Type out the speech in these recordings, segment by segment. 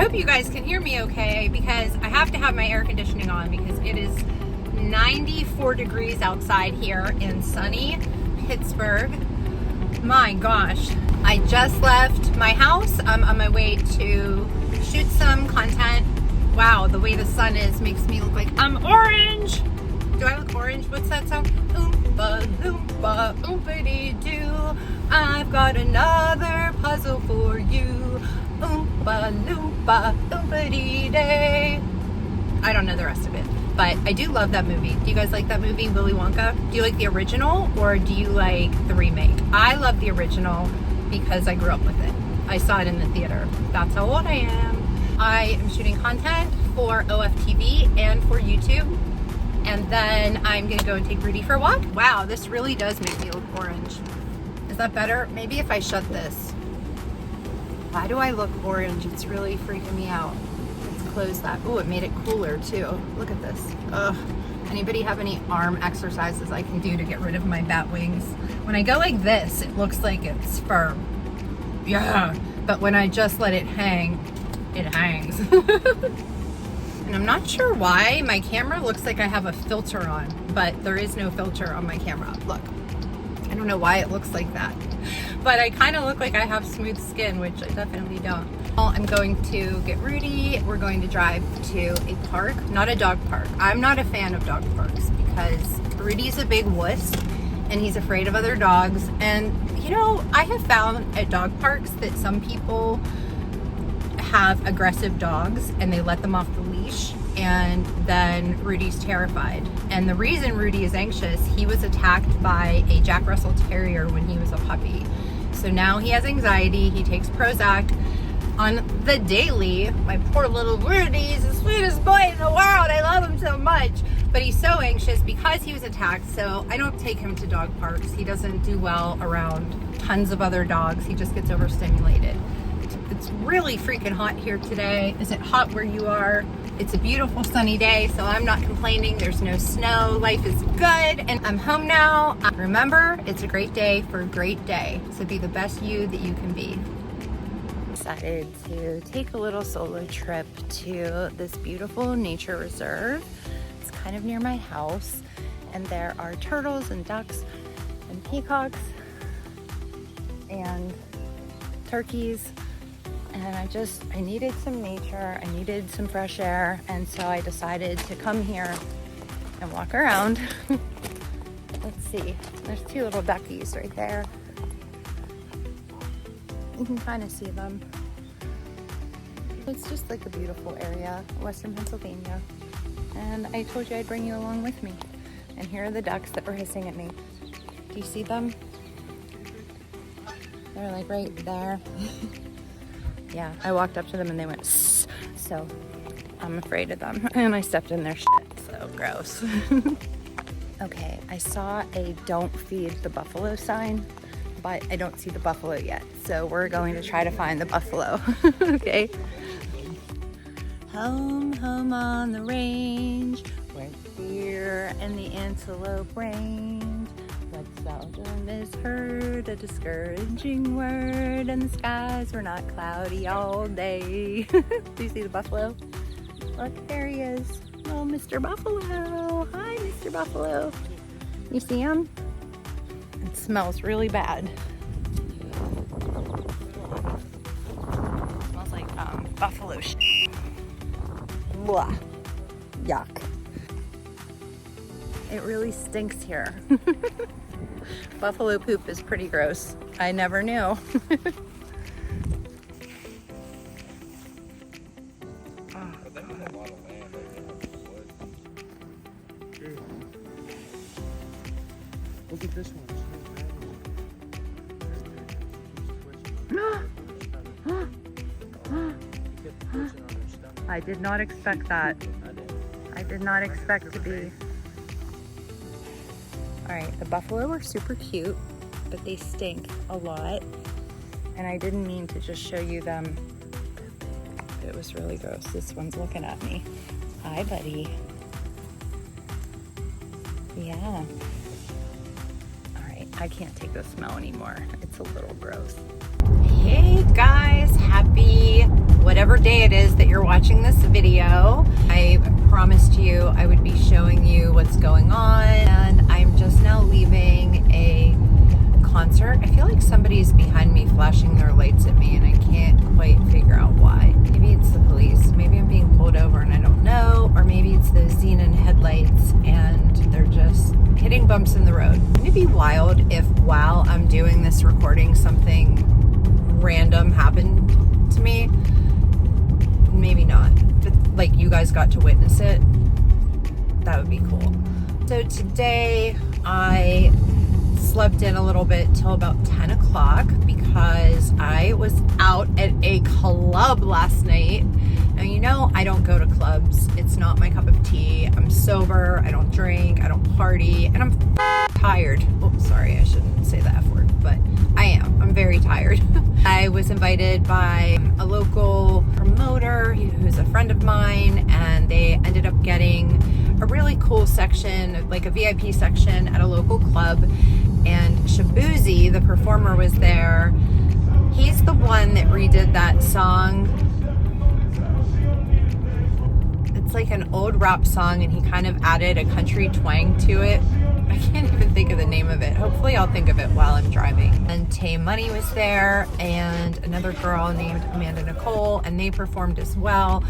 hope you guys can hear me okay, because I have to have my air conditioning on because it is 94 degrees outside here in sunny Pittsburgh. My gosh, I just left my house. I'm on my way to shoot some content. Wow, the way the sun is makes me look like I'm orange. Do I look orange? What's that song? Oompa loompa oompity-doo. I've got another puzzle for you. Oompa loompa oompity-day. I don't know the rest of it, but I do love that movie. Do you guys like that movie, Willy Wonka? Do you like the original or do you like the remake? I love the original because I grew up with it. I saw it in the theater. That's how old I am. I am shooting content for OFTV and for YouTube. And then I'm gonna go and take Rudy for a walk. Wow, this really does make me look orange. Is that better? Maybe if I shut this. Why do I look orange? It's really freaking me out. Let's close that. Oh, it made it cooler too. Look at this. Ugh. Anybody have any arm exercises I can do to get rid of my bat wings? When I go like this, it looks like it's firm. Yeah. But when I just let it hang, it hangs. And I'm not sure why my camera looks like I have a filter on, but there is no filter on my camera. Look, I don't know why it looks like that, but I kind of look like I have smooth skin, which I definitely don't. Well, I'm going to get Rudy. We're going to drive to a park, not a dog park. I'm not a fan of dog parks because Rudy's a big wuss and he's afraid of other dogs. And you know, I have found at dog parks that some people have aggressive dogs and they let them off the leash, and then Rudy's terrified. And the reason Rudy is anxious, he was attacked by a Jack Russell Terrier when he was a puppy. So now he has anxiety. He takes Prozac on the daily. My poor little Rudy, he's the sweetest boy in the world. I love him so much. But he's so anxious because he was attacked, so I don't take him to dog parks. He doesn't do well around tons of other dogs. He just gets overstimulated. It's really freaking hot here today. Is it hot where you are? It's a beautiful sunny day, so I'm not complaining. There's no snow. Life is good, and I'm home now. Remember, it's a great day for a great day, so be the best you that you can be. Decided to take a little solo trip to this beautiful nature reserve. It's kind of near my house, and there are turtles and ducks and peacocks and turkeys. And I needed some nature, I needed some fresh air, and so I decided to come here and walk around. Let's see, there's two little duckies right there. You can kind of see them. It's just like a beautiful area, Western Pennsylvania. And I told you I'd bring you along with me. And here are the ducks that were hissing at me. Do you see them? They're like right there. Yeah, I walked up to them and they went sss, so I'm afraid of them. And I stepped in their shit, so gross. Okay, I saw a don't feed the buffalo sign, but I don't see the buffalo yet. So we're going to try to find the buffalo, okay? Home, home on the range, where the deer and the antelope range. What seldom is heard, a discouraging word, and the skies were not cloudy all day. Do you see the buffalo? Look, there he is. Oh, Mr. Buffalo. Hi, Mr. Buffalo. You see him? It smells really bad. It smells like buffalo shit. Blah. Yuck. It really stinks here. Buffalo poop is pretty gross. I never knew. Look at this one. I did not expect that. I did not expect to be. All right, the buffalo are super cute, but they stink a lot. And I didn't mean to just show you them. It was really gross. This one's looking at me. Hi, buddy. Yeah. All right, I can't take the smell anymore. It's a little gross. Hey guys, happy whatever day it is watching this video. I promised you I would be showing you what's going on, and I'm just now leaving a concert. I feel like somebody's behind me flashing their lights at me and I can't quite figure out why. Maybe it's the police. Maybe I'm being pulled over and I don't know, or maybe it's the xenon headlights and they're just hitting bumps in the road. Wouldn't it be wild if while I'm doing this recording something random happened to me? Maybe not, but like you guys got to witness it. That would be cool. So today I slept in a little bit till about 10 o'clock because I was out at a club last night. Now, you know, I don't go to clubs. It's not my cup of tea. I'm sober. I don't drink. I don't party. And I'm tired. Oh, sorry. I shouldn't say the F word, but I am. I'm very tired. I was invited by a local promoter who's a friend of mine, and they ended up getting a really cool section, like a VIP section at a local club. And Shabuzi, the performer, was there. He's the one that redid that song. It's like an old rap song, and he kind of added a country twang to it. I can't even think of the name of it. Hopefully I'll think of it while I'm driving. And Tay Money was there, and another girl named Amanda Nicole, and they performed as well.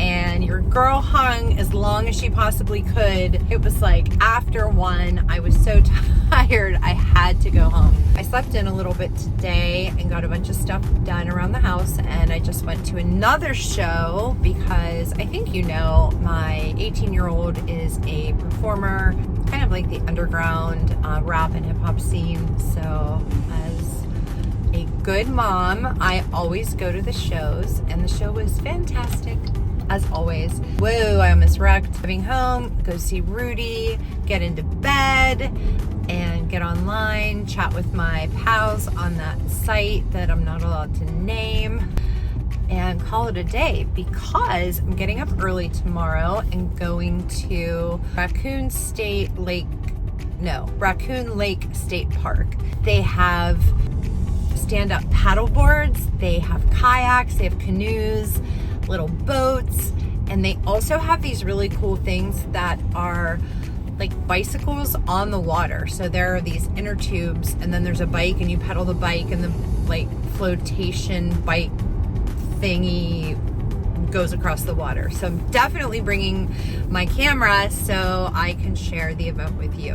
And your girl hung as long as she possibly could. It was like after 1, I was so tired, I had to go home. I slept in a little bit today and got a bunch of stuff done around the house, and I just went to another show because I think you know my 18-year-old is a performer, kind of like the underground rap and hip hop scene. So as a good mom, I always go to the shows, and the show was fantastic as always. Whoa, I almost wrecked. Driving home, go see Rudy, get into bed, and get online, chat with my pals on that site that I'm not allowed to name, and call it a day because I'm getting up early tomorrow and going to Raccoon Lake State Park. They have stand-up paddle boards, they have kayaks, they have canoes, little boats, and they also have these really cool things that are like bicycles on the water. So there are these inner tubes, and then there's a bike, and you pedal the bike, and the like flotation bike thingy goes across the water. So I'm definitely bringing my camera so I can share the event with you.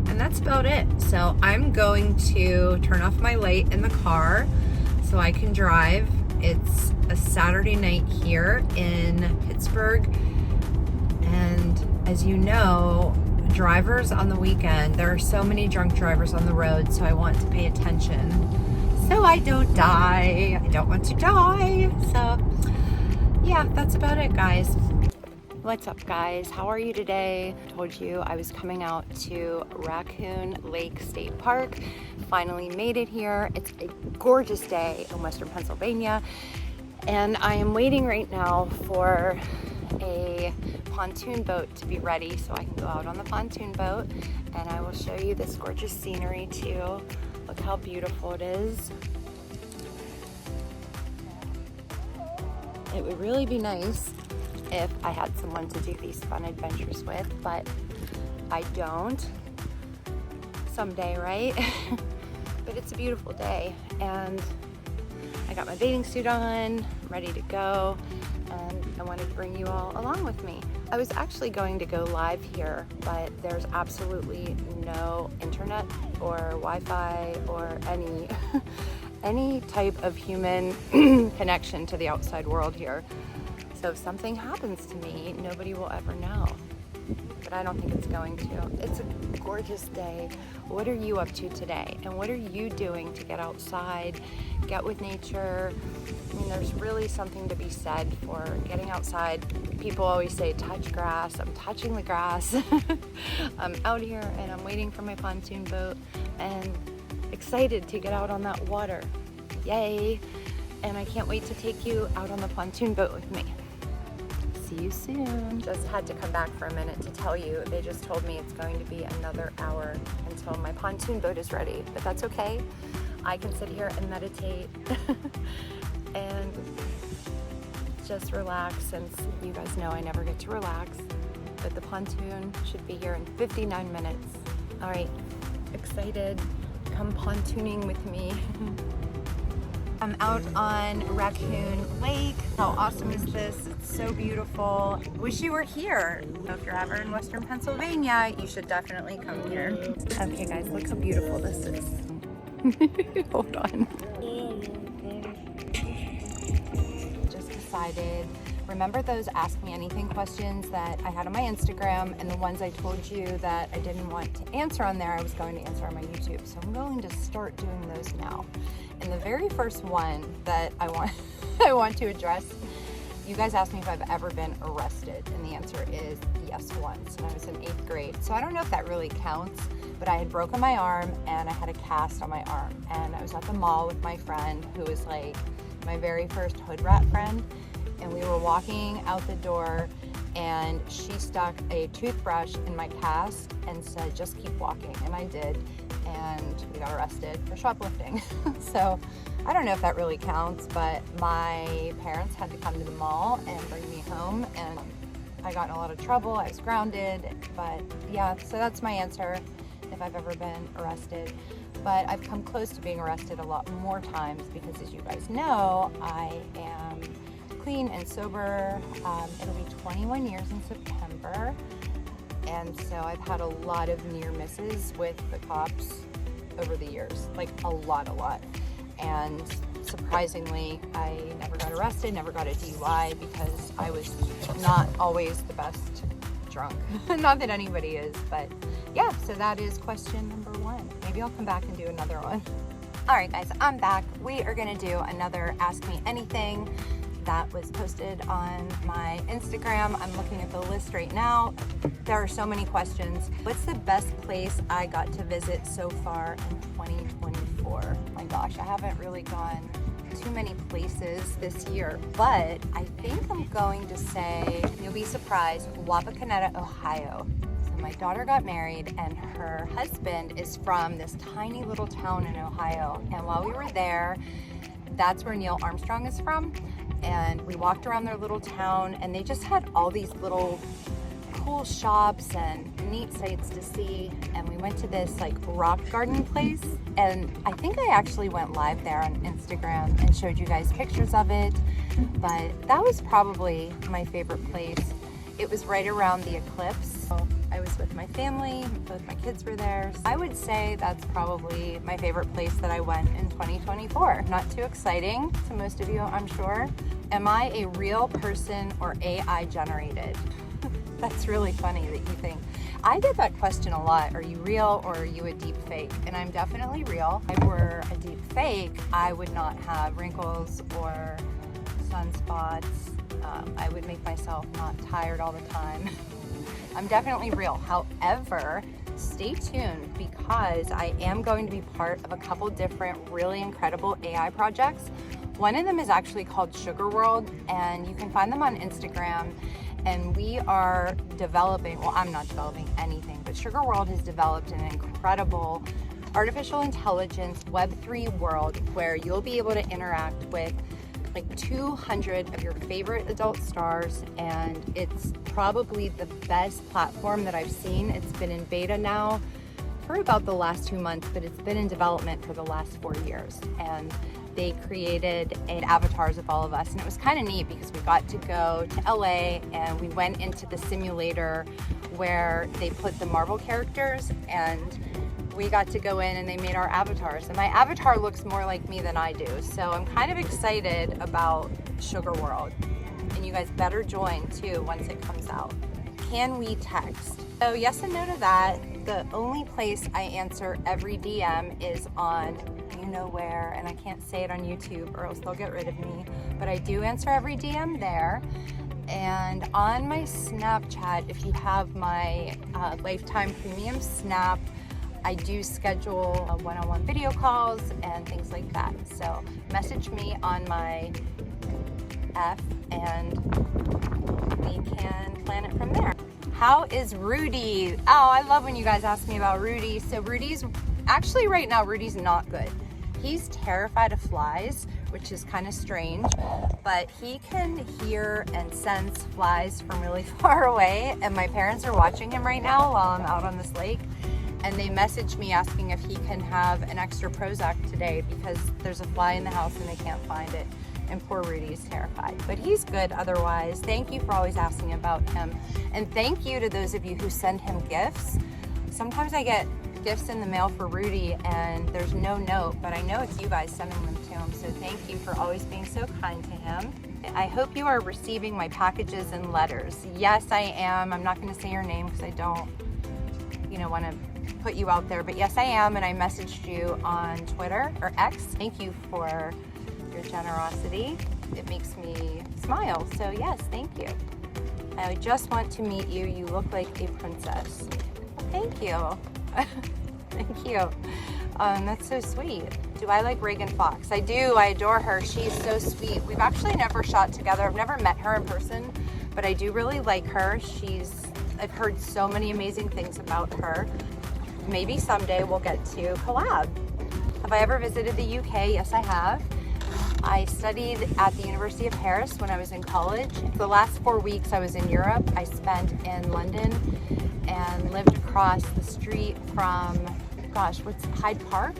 And that's about it. So I'm going to turn off my light in the car so I can drive. It's a Saturday night here in Pittsburgh, and as you know, drivers on the weekend, there are so many drunk drivers on the road, so I want to pay attention so I don't die. I don't want to die. So yeah, that's about it, guys. What's up, guys? How are you today? I told you I was coming out to Raccoon Lake State Park. Finally made it here. It's a gorgeous day in Western Pennsylvania, and I am waiting right now for a pontoon boat to be ready so I can go out on the pontoon boat, and I will show you this gorgeous scenery too. Look how beautiful it is. It would really be nice if I had someone to do these fun adventures with, but I don't. Someday, right? But it's a beautiful day, and I got my bathing suit on, ready to go, and I wanted to bring you all along with me. I was actually going to go live here, but there's absolutely no internet or Wi-Fi or any type of human connection to the outside world here. So if something happens to me, nobody will ever know. But I don't think it's going to. It's a gorgeous day. What are you up to today? And what are you doing to get outside, get with nature? I mean, there's really something to be said for getting outside. People always say, touch grass. I'm touching the grass. I'm out here and I'm waiting for my pontoon boat and excited to get out on that water. Yay. And I can't wait to take you out on the pontoon boat with me. See you soon. Just had to come back for a minute to tell you, they just told me it's going to be another hour until my pontoon boat is ready, but that's okay. I can sit here and meditate and just relax, since you guys know I never get to relax. But the pontoon should be here in 59 minutes. All right, excited. Come pontooning with me. I'm out on Raccoon Lake. How awesome is this? It's so beautiful. Wish you were here. If you're ever in Western Pennsylvania, you should definitely come here. Okay guys, look how beautiful this is. Hold on. Just decided, remember those Ask Me Anything questions that I had on my Instagram, and the ones I told you that I didn't want to answer on there, I was going to answer on my YouTube. So I'm going to start doing those now. And the very first one that I want to address, you guys asked me if I've ever been arrested, and the answer is yes, once, and I was in 8th grade. So I don't know if that really counts, but I had broken my arm and I had a cast on my arm, and I was at the mall with my friend who was like my very first hood rat friend, and we were walking out the door and she stuck a toothbrush in my cast and said, just keep walking, and I did, and we got arrested for shoplifting. So I don't know if that really counts, but my parents had to come to the mall and bring me home, and I got in a lot of trouble. I was grounded, but yeah, so that's my answer if I've ever been arrested. But I've come close to being arrested a lot more times because, as you guys know, I am clean and sober. It'll be 21 years in September. And so I've had a lot of near misses with the cops over the years, like a lot. And surprisingly, I never got arrested, never got a DUI, because I was not always the best drunk. Not that anybody is, but yeah, so that is question number 1. Maybe I'll come back and do another one. All right, guys, I'm back. We are gonna do another Ask Me Anything that was posted on my Instagram. I'm looking at the list right now. There are so many questions. What's the best place I got to visit so far in 2024? My gosh, I haven't really gone too many places this year, but I think I'm going to say, you'll be surprised, Wapakoneta, Ohio. So my daughter got married and her husband is from this tiny little town in Ohio. And while we were there, that's where Neil Armstrong is from. And we walked around their little town, and they just had all these little cool shops and neat sights to see. And we went to this like rock garden place, and I think I actually went live there on Instagram and showed you guys pictures of it. But that was probably my favorite place. It was right around the eclipse. So I was with my family, both my kids were there. So I would say that's probably my favorite place that I went in 2024. Not too exciting to most of you, I'm sure. Am I a real person or AI generated? That's really funny that you think. I get that question a lot. Are you real or are you a deep fake? And I'm definitely real. If I were a deep fake, I would not have wrinkles or sunspots. I would make myself not tired all the time. I'm definitely real. However, stay tuned, because I am going to be part of a couple different really incredible AI projects. One of them is actually called Sugar World, and you can find them on Instagram. And we are developing, well, I'm not developing anything, but Sugar World has developed an incredible artificial intelligence Web3 world where you'll be able to interact with like 200 of your favorite adult stars, and it's probably the best platform that I've seen. It's been in beta now for about the last 2 months, but it's been in development for the last 4 years. And they created avatars of all of us, and it was kind of neat because we got to go to LA and we went into the simulator where they put the Marvel characters, and we got to go in and they made our avatars, and my avatar looks more like me than I do. So I'm kind of excited about Sugar World, and you guys better join too once it comes out. Can we text? So yes and no to that. The only place I answer every DM is on you know where, and I can't say it on YouTube or else they'll get rid of me, but I do answer every DM there. And on my Snapchat, if you have my lifetime premium Snap, I do schedule one-on-one video calls and things like that. So message me on my F and we can plan it from there. How is Rudy? Oh, I love when you guys ask me about Rudy. So Rudy's, actually right now, Rudy's not good. He's terrified of flies. which is kind of strange, but he can hear and sense flies from really far away, and my parents are watching him right now while I'm out on this lake, and they messaged me asking if he can have an extra Prozac today because there's a fly in the house and they can't find it, and poor Rudy's terrified. But he's good otherwise. Thank you for always asking about him, and thank you to those of you who send him gifts. Sometimes I get gifts in the mail for Rudy and there's no note, but I know it's you guys sending them to him, so thank you for always being so kind to him. I hope you are receiving my packages and letters. Yes, I am. I'm not going to say your name because I don't, want to put you out there, but yes, I am, and I messaged you on Twitter or X. Thank you for your generosity. It makes me smile, so yes, thank you. I just want to meet you. You look like a princess. Well, thank you. Thank you. That's so sweet. Do I like Reagan Fox? I do. I adore her. She's so sweet. We've actually never shot together. I've never met her in person, but I do really like her. I've heard so many amazing things about her. Maybe someday we'll get to collab. Have I ever visited the UK? Yes, I have. I studied at the University of Paris when I was in college. The last 4 weeks I was in Europe. I spent in London and lived across the street from, what's Hyde Park?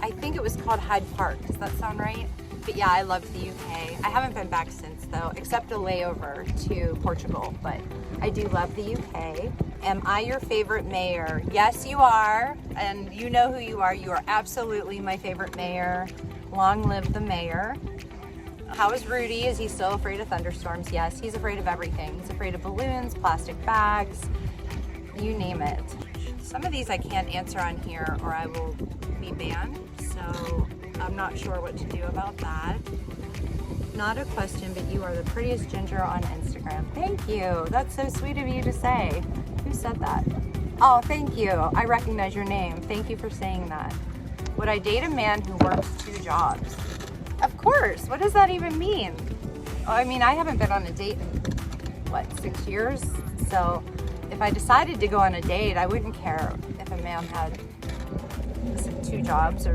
I think it was called Hyde Park. Does that sound right? But yeah, I loved the UK. I haven't been back since though, except a layover to Portugal, but I do love the UK. Am I your favorite mayor? Yes, you are, and you know who you are. You are absolutely my favorite mayor. Long live the mayor. How is Rudy? Is he still afraid of thunderstorms? Yes, he's afraid of everything. He's afraid of balloons, plastic bags, you name it. Some of these I can't answer on here or I will be banned, so I'm not sure what to do about that. Not a question, but you are the prettiest ginger on Instagram. Thank you. That's so sweet of you to say. Who said that? Oh, thank you. I recognize your name. Thank you for saying that. Would I date a man who works 2 jobs? Of course. What does that even mean? I mean, I haven't been on a date in, 6 years? So if I decided to go on a date, I wouldn't care if a man had 2 jobs or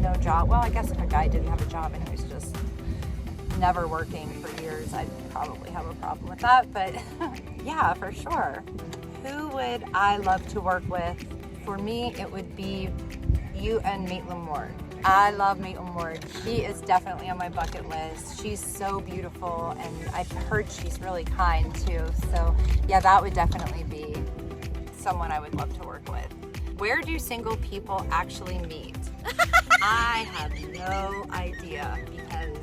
no job. Well, I guess if a guy didn't have a job and he was just never working for years, I'd probably have a problem with that. But yeah, for sure. Who would I love to work with? For me, it would be you and Maitland Ward. I love Maitland Ward. She is definitely on my bucket list. She's so beautiful, and I've heard she's really kind too. So yeah, that would definitely be someone I would love to work with. Where do single people actually meet? I have no idea because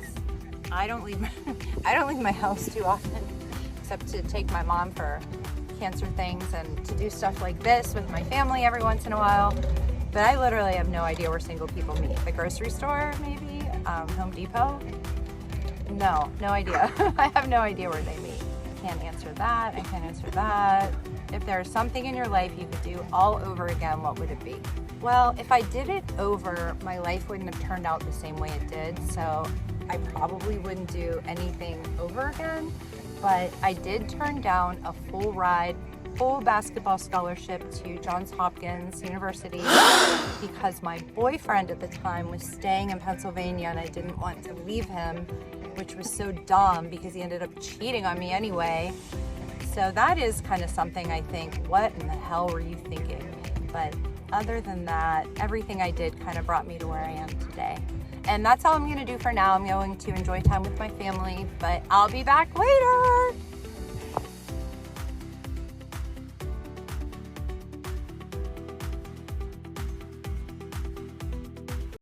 I don't leave my house too often, except to take my mom for cancer things and to do stuff like this with my family every once in a while. But I literally have no idea where single people meet. The grocery store, maybe? Home Depot? No idea. I have no idea where they meet. I can't answer that. I can't answer that. If there's something in your life you could do all over again, what would it be? Well, if I did it over, my life wouldn't have turned out the same way it did. So I probably wouldn't do anything over again. But I did turn down a full basketball scholarship to Johns Hopkins University because my boyfriend at the time was staying in Pennsylvania and I didn't want to leave him, which was so dumb because he ended up cheating on me anyway. So that is kind of something I think, what in the hell were you thinking? But other than that, everything I did kind of brought me to where I am today. And that's all I'm going to do for now. I'm going to enjoy time with my family, but I'll be back later.